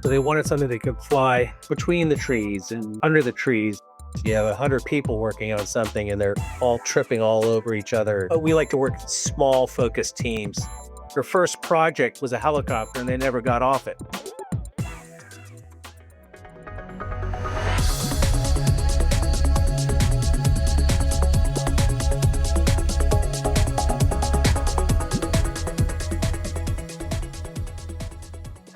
So they wanted something that could fly between the trees and under the trees. You have 100 people working on something and they're all tripping all over each other. We like to work in small, focused teams. Their first project was a helicopter and they never got off it.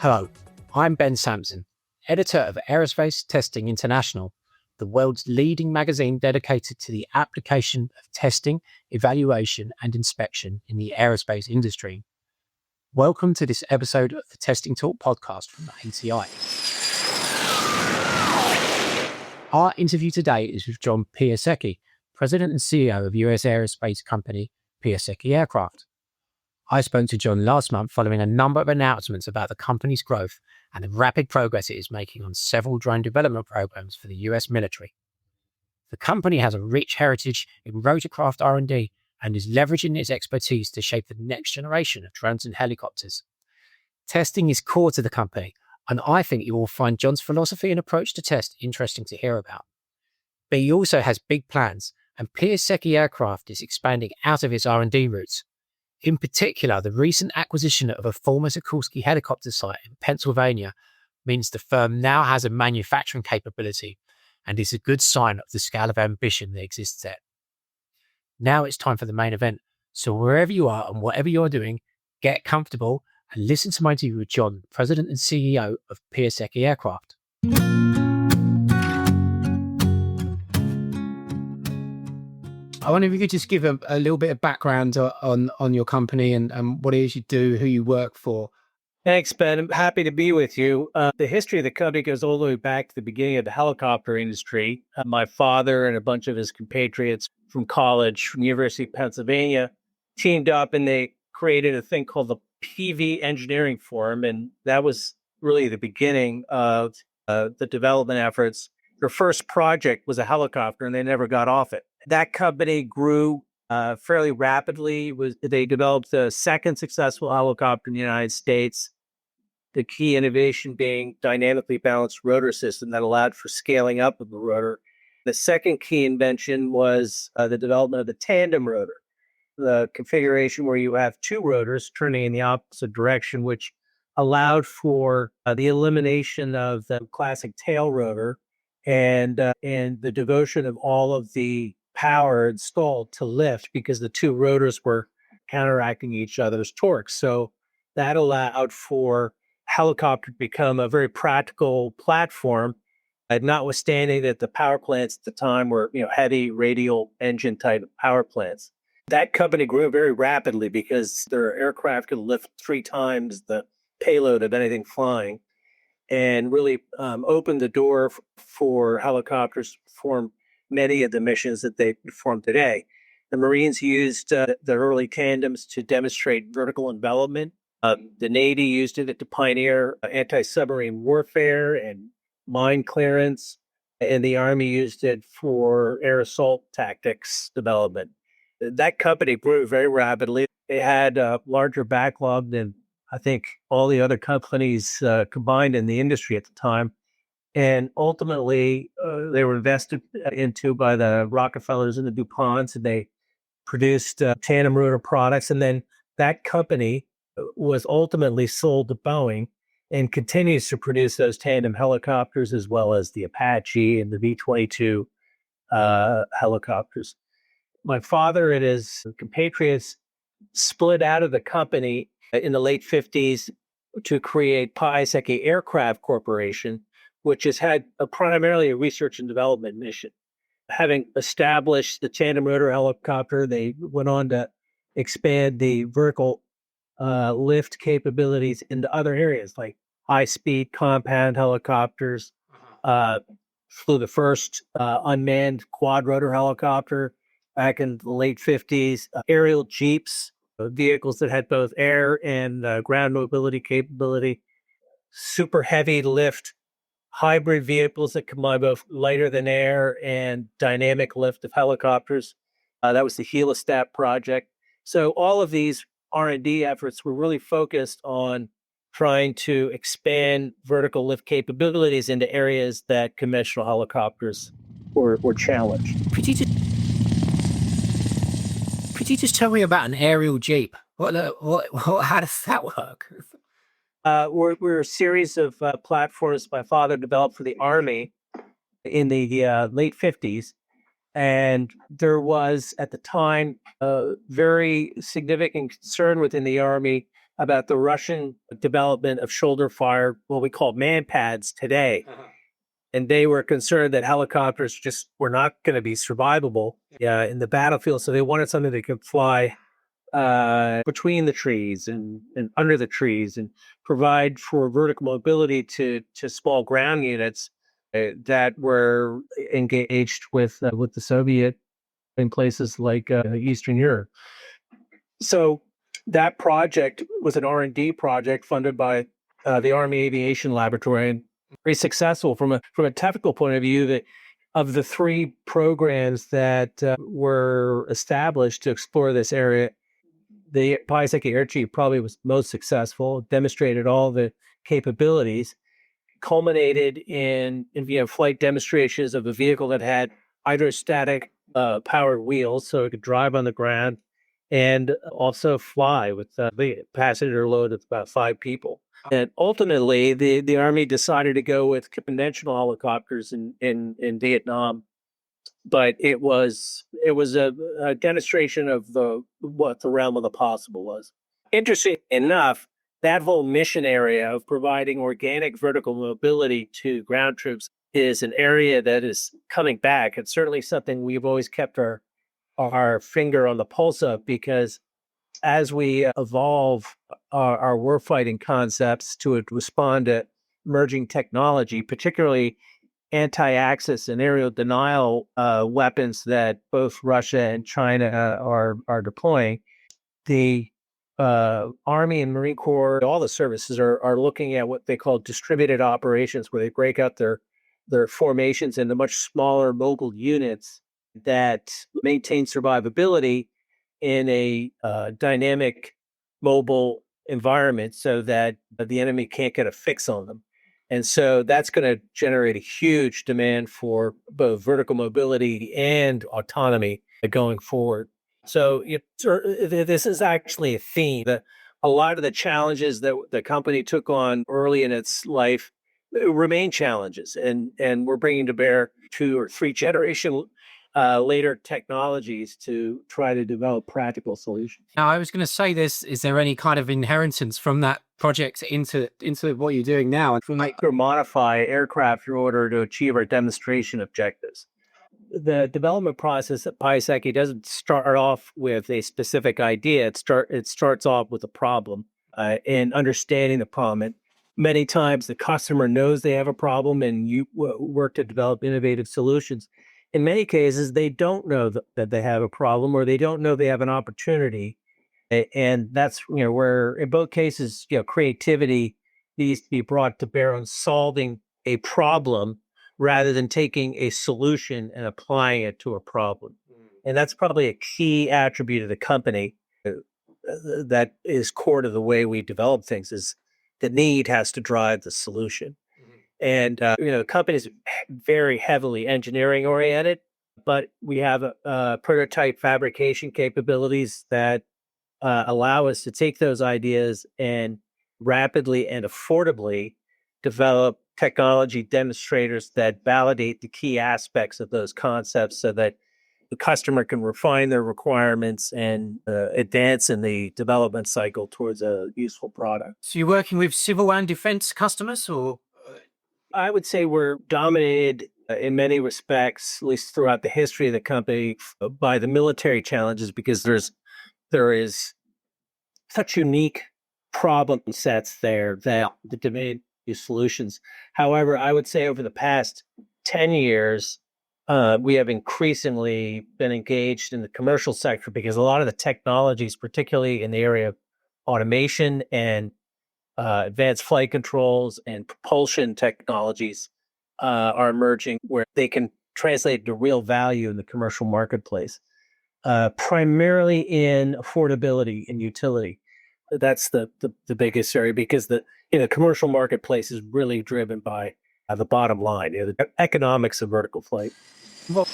Hello, I'm Ben Sampson, editor of Aerospace Testing International, the world's leading magazine dedicated to the application of testing, evaluation, and inspection in the aerospace industry. Welcome to this episode of the Testing Talk podcast from ATI. Our interview today is with John Piasecki, President and CEO of US aerospace company Piasecki Aircraft. I spoke to John last month following a number of announcements about the company's growth and the rapid progress it is making on several drone development programs for the US military. The company has a rich heritage in rotorcraft R&D and is leveraging its expertise to shape the next generation of drones and helicopters. Testing is core to the company, and I think you will find John's philosophy and approach to test interesting to hear about. But he also has big plans, and Piasecki Aircraft is expanding out of its R&D roots. In particular, the recent acquisition of a former Sikorsky helicopter site in Pennsylvania means the firm now has a manufacturing capability and is a good sign of the scale of ambition that exists there. Now it's time for the main event. So wherever you are and whatever you're doing, get comfortable and listen to my interview with John, President and CEO of Piasecki Aircraft. I wonder if you could just give a little bit of background on your company and what it is you do, who you work for. Thanks, Ben. I'm happy to be with you. The history of the company goes all the way back to the beginning of the helicopter industry. My father and a bunch of his compatriots from college, from the University of Pennsylvania, teamed up and they created a thing called the PV Engineering Forum. And that was really the beginning of the development efforts. Their first project was a helicopter and they never got off it. That company grew fairly rapidly. They developed the second successful helicopter in the United States, the key innovation being dynamically balanced rotor system that allowed for scaling up of the rotor. The second key invention was the development of the tandem rotor, the configuration where you have two rotors turning in the opposite direction, which allowed for the elimination of the classic tail rotor and the devotion of all of the power installed to lift because the two rotors were counteracting each other's torque. So that allowed for helicopter to become a very practical platform, notwithstanding that the power plants at the time were, heavy radial engine type power plants. That company grew very rapidly because their aircraft could lift 3 times the payload of anything flying, and really opened the door for helicopters to perform many of the missions that they perform today. The Marines used the early tandems to demonstrate vertical envelopment. The Navy used it to pioneer anti-submarine warfare and mine clearance, and the Army used it for air assault tactics development. That company grew very rapidly. They had a larger backlog than I think all the other companies combined in the industry at the time. And ultimately, they were invested into by the Rockefellers and the DuPonts, and they produced tandem rotor products. And then that company was ultimately sold to Boeing and continues to produce those tandem helicopters as well as the Apache and the V-22 helicopters. My father and his compatriots split out of the company in the late 50s to create Piasecki Aircraft Corporation, which has had primarily a research and development mission. Having established the tandem rotor helicopter, they went on to expand the vertical lift capabilities into other areas like high-speed compound helicopters, flew the first unmanned quad-rotor helicopter back in the late 50s, aerial jeeps, vehicles that had both air and ground mobility capability, super heavy lift hybrid vehicles that combine both lighter than air and dynamic lift of helicopters. That was the Helostat project. So all of these R&D efforts were really focused on trying to expand vertical lift capabilities into areas that conventional helicopters were challenged. Could you just tell me about an aerial jeep? How does that work? We're a series of platforms my father developed for the Army in the late 50s. And there was, at the time, a very significant concern within the Army about the Russian development of shoulder fire, what we call man pads today. And they were concerned that helicopters just were not going to be survivable in the battlefield. So they wanted something that could fly between the trees and under the trees and provide for vertical mobility to small ground units that were engaged with the Soviet in places like Eastern Europe. So that project was an R&D project funded by the Army Aviation Laboratory, and very successful from a technical point of view. That of the three programs that were established to explore this area, the Piasecki Aircraft probably was most successful, demonstrated all the capabilities, culminated in flight demonstrations of a vehicle that had hydrostatic powered wheels, so it could drive on the ground and also fly with the passenger load of about 5 people. And ultimately, the Army decided to go with conventional helicopters in Vietnam, but it was a demonstration of what the realm of the possible was. Interesting enough, that whole mission area of providing organic vertical mobility to ground troops is an area that is coming back. It's certainly something we've always kept our finger on the pulse of, because as we evolve our warfighting concepts to respond to emerging technology, particularly anti-access and aerial denial weapons that both Russia and China are deploying, the Army and Marine Corps, all the services are looking at what they call distributed operations, where they break out their formations into much smaller mobile units that maintain survivability in a dynamic mobile environment so that the enemy can't get a fix on them. And so that's going to generate a huge demand for both vertical mobility and autonomy going forward. So this is actually a theme that a lot of the challenges that the company took on early in its life remain challenges, and we're bringing to bear 2 or 3 generation later technologies to try to develop practical solutions. Now, I was going to say this: is there any kind of inheritance from that project into what you're doing now? And modify aircraft in order to achieve our demonstration objectives. The development process at Piasecki doesn't start off with a specific idea. It starts off with a problem and understanding the problem. And many times the customer knows they have a problem, and you work to develop innovative solutions. In many cases, they don't know that they have a problem, or they don't know they have an opportunity. And that's where, in both cases, creativity needs to be brought to bear on solving a problem rather than taking a solution and applying it to a problem. And that's probably a key attribute of the company that is core to the way we develop things, is the need has to drive the solution. And, the company is very heavily engineering oriented, but we have prototype fabrication capabilities that allow us to take those ideas and rapidly and affordably develop technology demonstrators that validate the key aspects of those concepts so that the customer can refine their requirements and advance in the development cycle towards a useful product. So you're working with civil and defense customers, or? I would say we're dominated in many respects, at least throughout the history of the company, by the military challenges, because there is such unique problem sets there that the demand is solutions. However, I would say over the past 10 years, we have increasingly been engaged in the commercial sector, because a lot of the technologies, particularly in the area of automation and advanced flight controls and propulsion technologies, are emerging where they can translate to real value in the commercial marketplace, primarily in affordability and utility. That's the biggest area because the commercial marketplace is really driven by the bottom line, the economics of vertical flight. What,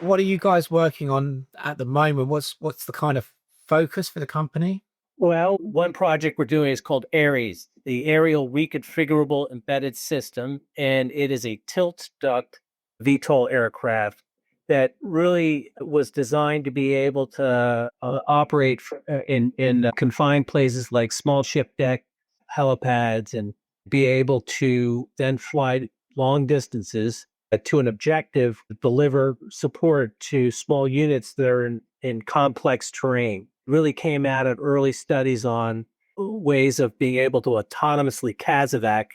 what are you guys working on at the moment? What's the kind of focus for the company? Well, one project we're doing is called Ares, the Aerial Reconfigurable Embedded System, and it is a tilt duct VTOL aircraft that really was designed to be able to operate in confined places like small ship deck, helipads, and be able to then fly long distances to an objective, deliver support to small units that are in complex terrain. Really came out of early studies on ways of being able to autonomously CASEVAC,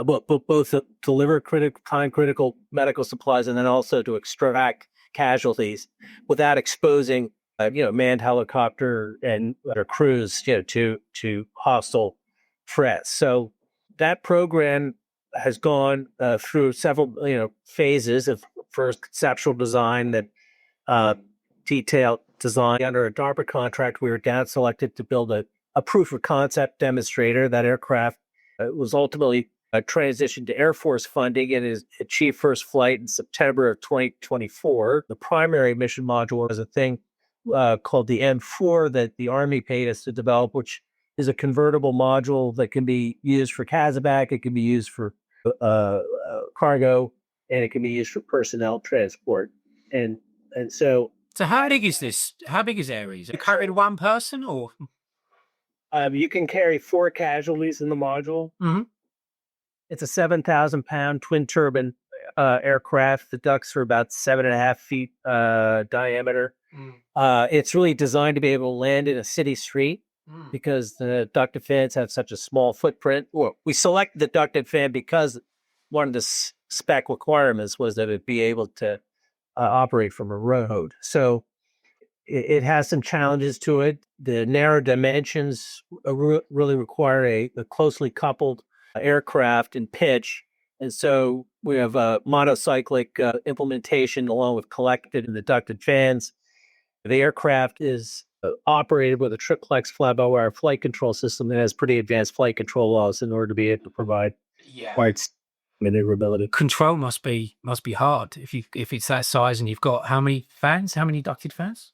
both deliver time critical medical supplies and then also to extract casualties without exposing, manned helicopter and or crews, to hostile threats. So that program has gone through several, phases of first conceptual design that uh, detailed design under a DARPA contract. We were down selected to build a proof of concept demonstrator. That aircraft was ultimately transitioned to Air Force funding and is achieved first flight in September of 2024. The primary mission module was a thing called the M4 that the Army paid us to develop, which is a convertible module that can be used for CASEVAC, it can be used for cargo, and it can be used for personnel transport. And so So how big is this? How big is Ares? You carrying one person or? you can carry 4 casualties in the module. Mhm. It's a 7,000-pound twin turbine aircraft. The ducts are about 7.5 feet diameter. It's really designed to be able to land in a city street because the ducted fans have such a small footprint. Well, we selected the ducted fan because one of the spec requirements was that it be able to operate from a road. So it has some challenges to it. The narrow dimensions really require a closely coupled aircraft and pitch. And so we have a monocyclic implementation along with collected and ducted fans. The aircraft is operated with a triplex fly-by-wire flight control system that has pretty advanced flight control laws in order to be able to provide quite maneuverability. Control must be hard if it's that size and you've got how many fans? How many ducted fans?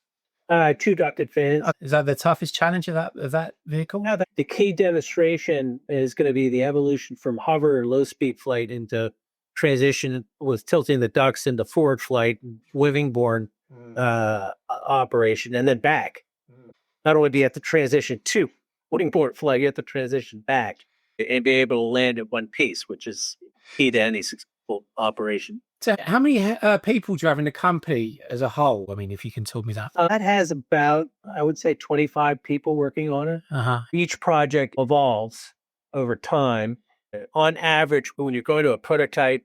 2 ducted fans. Is that the toughest challenge of that vehicle? Now, the key demonstration is going to be the evolution from hover or low speed flight into transition with tilting the ducts into forward flight, wing-borne operation, and then back. Not only do you have to transition to wing-borne flight, you have to transition back and be able to land in one piece, which is key to any successful operation. So how many people driving the company as a whole? I mean, if you can tell me that. That has about, I would say, 25 people working on it. Uh-huh. Each project evolves over time. On average, when you're going to a prototype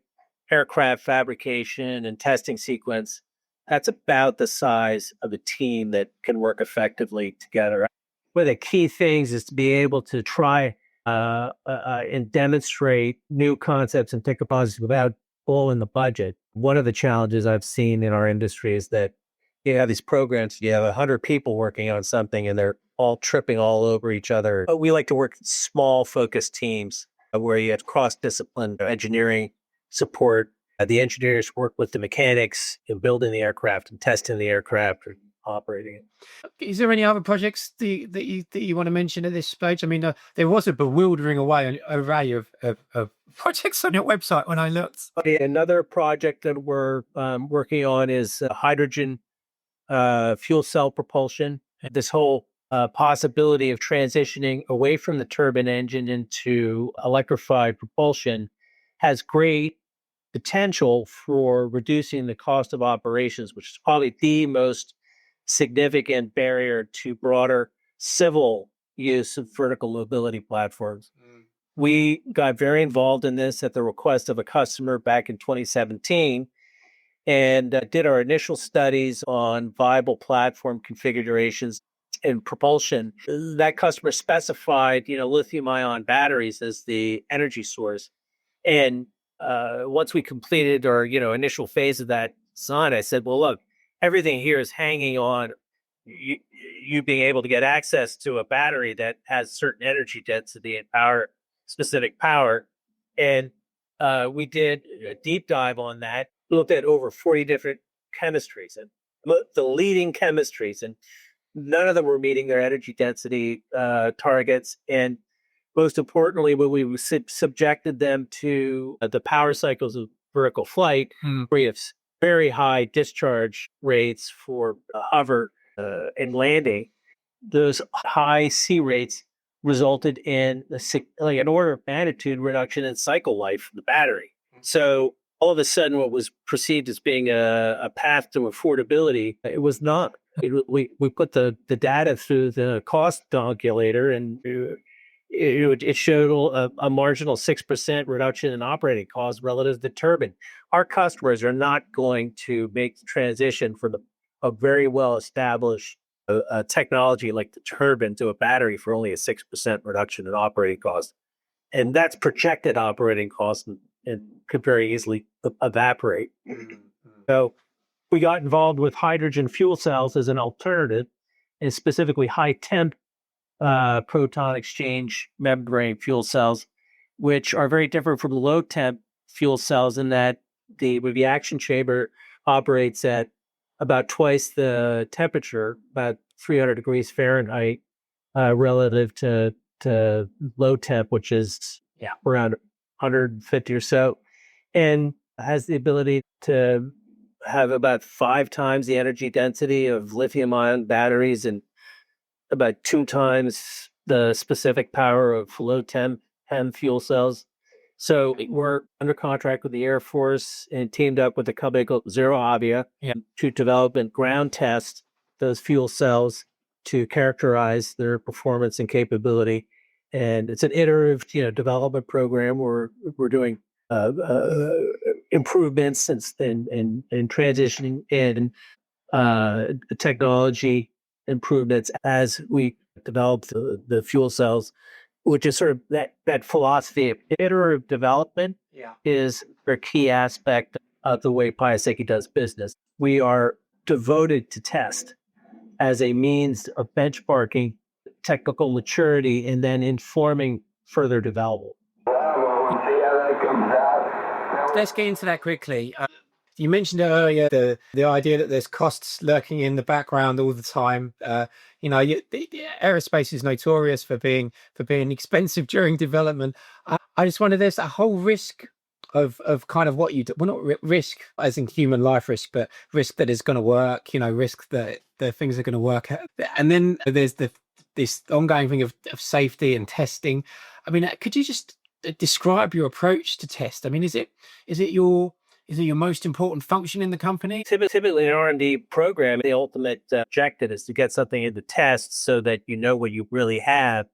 aircraft fabrication and testing sequence, that's about the size of a team that can work effectively together. One of the key things is to be able to try and demonstrate new concepts and technologies without all in the budget. One of the challenges I've seen in our industry is that you have these programs, you have 100 people working on something and they're all tripping all over each other. But we like to work in small focused teams where you have cross-discipline engineering support. The engineers work with the mechanics in building the aircraft and testing the aircraft or operating it. Is there any other projects that you want to mention at this stage? I mean, there was a bewildering array of projects on your website when I looked. Another project that we're working on is hydrogen fuel cell propulsion. This whole possibility of transitioning away from the turbine engine into electrified propulsion has great potential for reducing the cost of operations, which is probably the most significant barrier to broader civil use of vertical mobility platforms. We got very involved in this at the request of a customer back in 2017 and did our initial studies on viable platform configurations and propulsion. That customer specified, lithium-ion batteries as the energy source. And once we completed our, initial phase of that design, I said, well, look, everything here is hanging on you being able to get access to a battery that has certain energy density and power, specific power. And we did a deep dive on that, looked at over 40 different chemistries and the leading chemistries, and none of them were meeting their energy density targets. And most importantly, when we subjected them to the power cycles of vertical flight, we have very high discharge rates for hover and landing. Those high C rates resulted in an order of magnitude reduction in cycle life of the battery. So all of a sudden, what was perceived as being a path to affordability, it was not. We put the data through the cost calculator, and it showed a marginal 6% reduction in operating costs relative to the turbine. Our customers are not going to make the transition from a very well established technology like the turbine to a battery for only a 6% reduction in operating costs. And that's projected operating costs and could very easily evaporate. So we got involved with hydrogen fuel cells as an alternative, and specifically high temp proton exchange membrane fuel cells, which are very different from low temp fuel cells in that the reaction chamber operates at about twice the temperature, about 300 degrees Fahrenheit, relative to low temp, which is around 150 or so, and has the ability to have about 5 times the energy density of lithium-ion batteries and about 2 times the specific power of low temp fuel cells. So we're under contract with the Air Force and teamed up with a company called Zero Avia to develop and ground test those fuel cells to characterize their performance and capability. And it's an iterative, development program where we're doing improvements and transitioning in technology improvements as we develop the fuel cells, which is sort of that philosophy of iterative development is a key aspect of the way Piasecki does business. We are devoted to test as a means of benchmarking technical maturity and then informing further development. Let's get into that quickly. You mentioned earlier the idea that there's costs lurking in the background all the time. Aerospace is notorious for being expensive during development. I just wonder, there's a whole risk of kind of what you do. Well, not risk as in human life risk, but risk that it's going to work. Risk that the things are going to work. And then there's this ongoing thing of safety and testing. I mean, could you just describe your approach to test? I mean, is it your most important function in the company? Typically, an R&D program, the ultimate objective is to get something into tests so that you know what you really have,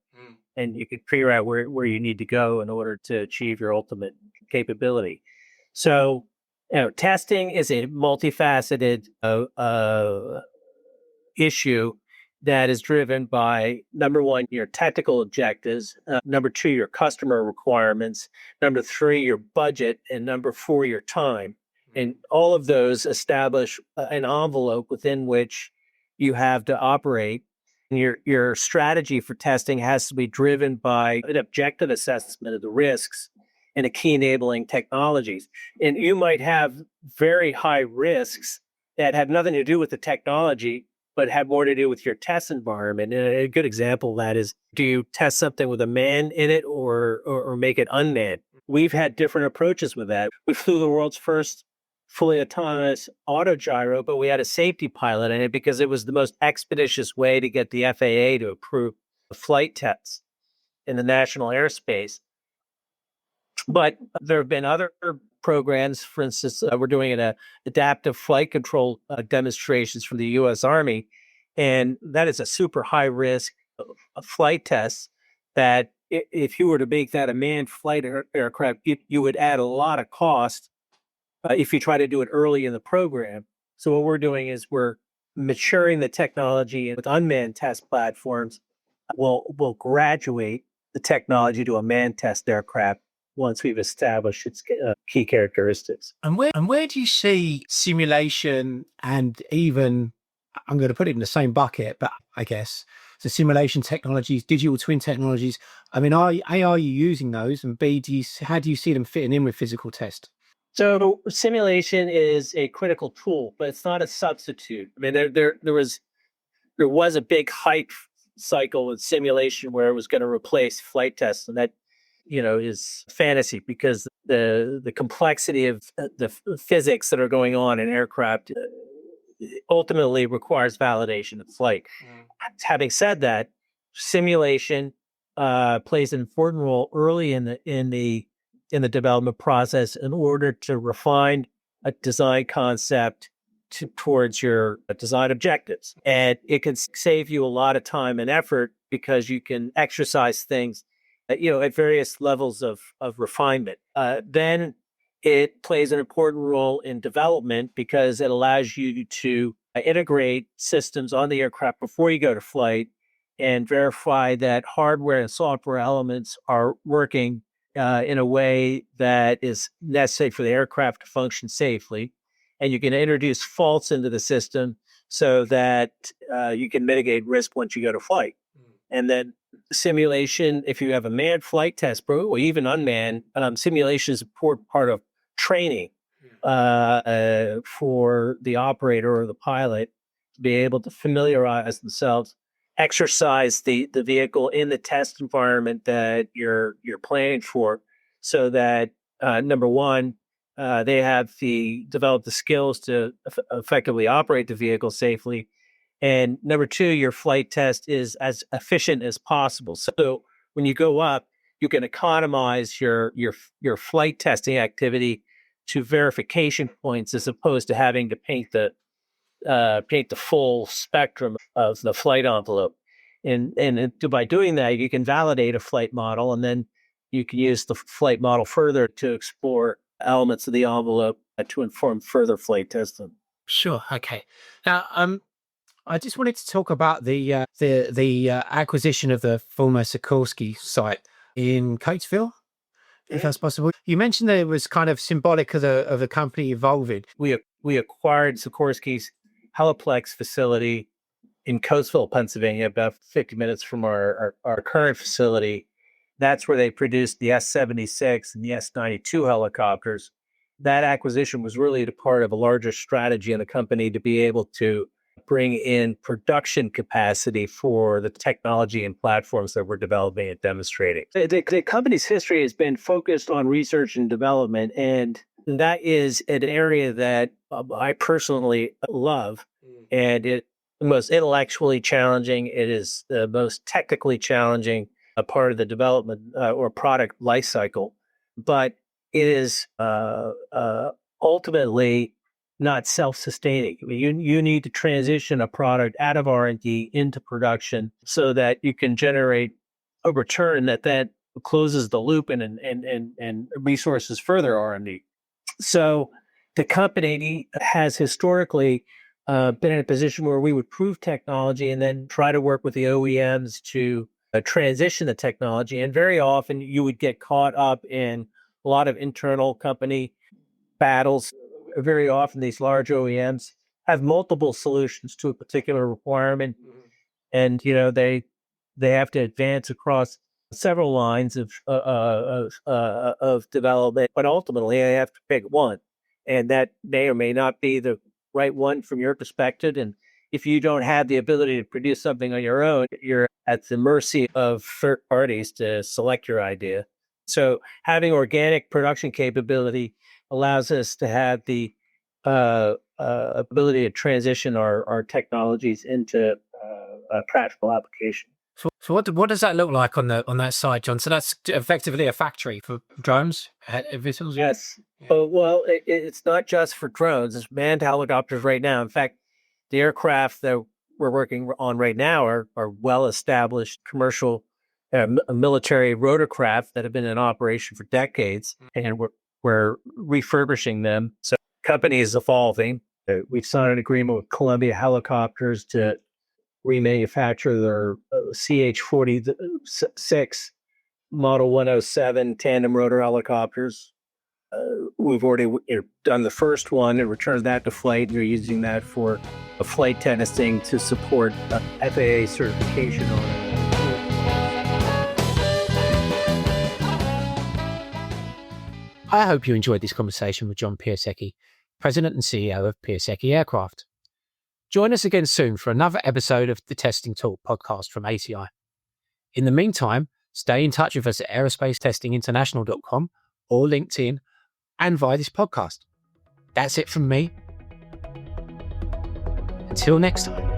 and you can figure out where you need to go in order to achieve your ultimate capability. So, testing is a multifaceted issue that is driven by, number one, your technical objectives, number two, your customer requirements, number three, your budget, and number four, your time. And all of those establish an envelope within which you have to operate. And your strategy for testing has to be driven by an objective assessment of the risks and a key enabling technologies. And you might have very high risks that have nothing to do with the technology, but have more to do with your test environment. And a good example of that is, do you test something with a man in it or make it unmanned? We've had different approaches with that. We flew the world's first fully autonomous autogyro, but we had a safety pilot in it because it was the most expeditious way to get the FAA to approve flight tests in the national airspace. But there have been other programs. For instance, we're doing an adaptive flight control demonstrations from the U.S. Army, and that is a super high risk flight test that if you were to make that a manned flight aircraft, you would add a lot of cost if you try to do it early in the program. So what we're doing is we're maturing the technology, and with unmanned test platforms, we'll graduate the technology to a manned test aircraft once we've established its key characteristics. And where do you see simulation and even I'm going to put it in the same bucket, but I guess the simulation technologies, digital twin technologies. I mean, are you using those? And B, how do you see them fitting in with physical test? So simulation is a critical tool, but it's not a substitute. I mean, there was a big hype cycle with simulation where it was going to replace flight tests, and that is fantasy because the complexity of the physics that are going on in aircraft ultimately requires validation of flight. Having said that, simulation plays an important role early in the development process in order to refine a design concept towards your design objectives, and it can save you a lot of time and effort because you can exercise things at various levels of refinement. Then it plays an important role in development because it allows you to integrate systems on the aircraft before you go to flight and verify that hardware and software elements are working in a way that is necessary for the aircraft to function safely. And you can introduce faults into the system so that you can mitigate risk once you go to flight. And then simulation, if you have a manned flight test, or even unmanned, simulation is an important part of training for the operator or the pilot to be able to familiarize themselves, exercise the vehicle in the test environment that you're planning for, so that number one, they have develop the skills to effectively operate the vehicle safely, and number two, your flight test is as efficient as possible. So when you go up, you can economize your flight testing activity to verification points as opposed to having to paint the full spectrum of the flight envelope. And by doing that, you can validate a flight model, and then you can use the flight model further to explore elements of the envelope to inform further flight testing. Sure. Okay. Now, I just wanted to talk about the acquisition of the former Sikorsky site in Catesville, if that's possible. You mentioned that it was kind of symbolic of the company evolving. We acquired Sikorsky's Heliplex facility in Coatesville, Pennsylvania, about 50 minutes from our current facility. That's where they produced the S-76 and the S-92 helicopters. That acquisition was really a part of a larger strategy in the company to be able to bring in production capacity for the technology and platforms that we're developing and demonstrating. The company's history has been focused on research and development, and that is an area that I personally love. And it's the most intellectually challenging. It is the most technically challenging part of the development or product life cycle, but it is ultimately not self-sustaining. I mean, you need to transition a product out of R&D into production so that you can generate a return that closes the loop and resources further R&D. So the company has historically been in a position where we would prove technology and then try to work with the OEMs to transition the technology. And very often you would get caught up in a lot of internal company battles. Very often these large OEMs have multiple solutions to a particular requirement, and they have to advance across several lines of development, but ultimately they have to pick one, and that may or may not be the right one from your perspective. And if you don't have the ability to produce something on your own, you're at the mercy of third parties to select your idea. So having organic production capability allows us to have the ability to transition our technologies into a practical application. So what does that look like on that side, John? So that's effectively a factory for drones. Yes. Well, it's not just for drones. It's manned helicopters right now. In fact, the aircraft that we're working on right now are well-established commercial military rotorcraft that have been in operation for decades, and we're refurbishing them. So the company is evolving. We've signed an agreement with Columbia Helicopters to remanufacture their CH-46 Model 107 tandem rotor helicopters. We've already done the first one and returned that to flight. They're using that for a flight testing to support FAA certification on it. I hope you enjoyed this conversation with John Piasecki, President and CEO of Piasecki Aircraft. Join us again soon for another episode of the Testing Talk podcast from ATI. In the meantime, stay in touch with us at aerospace-testing-international.com or LinkedIn and via this podcast. That's it from me. Until next time.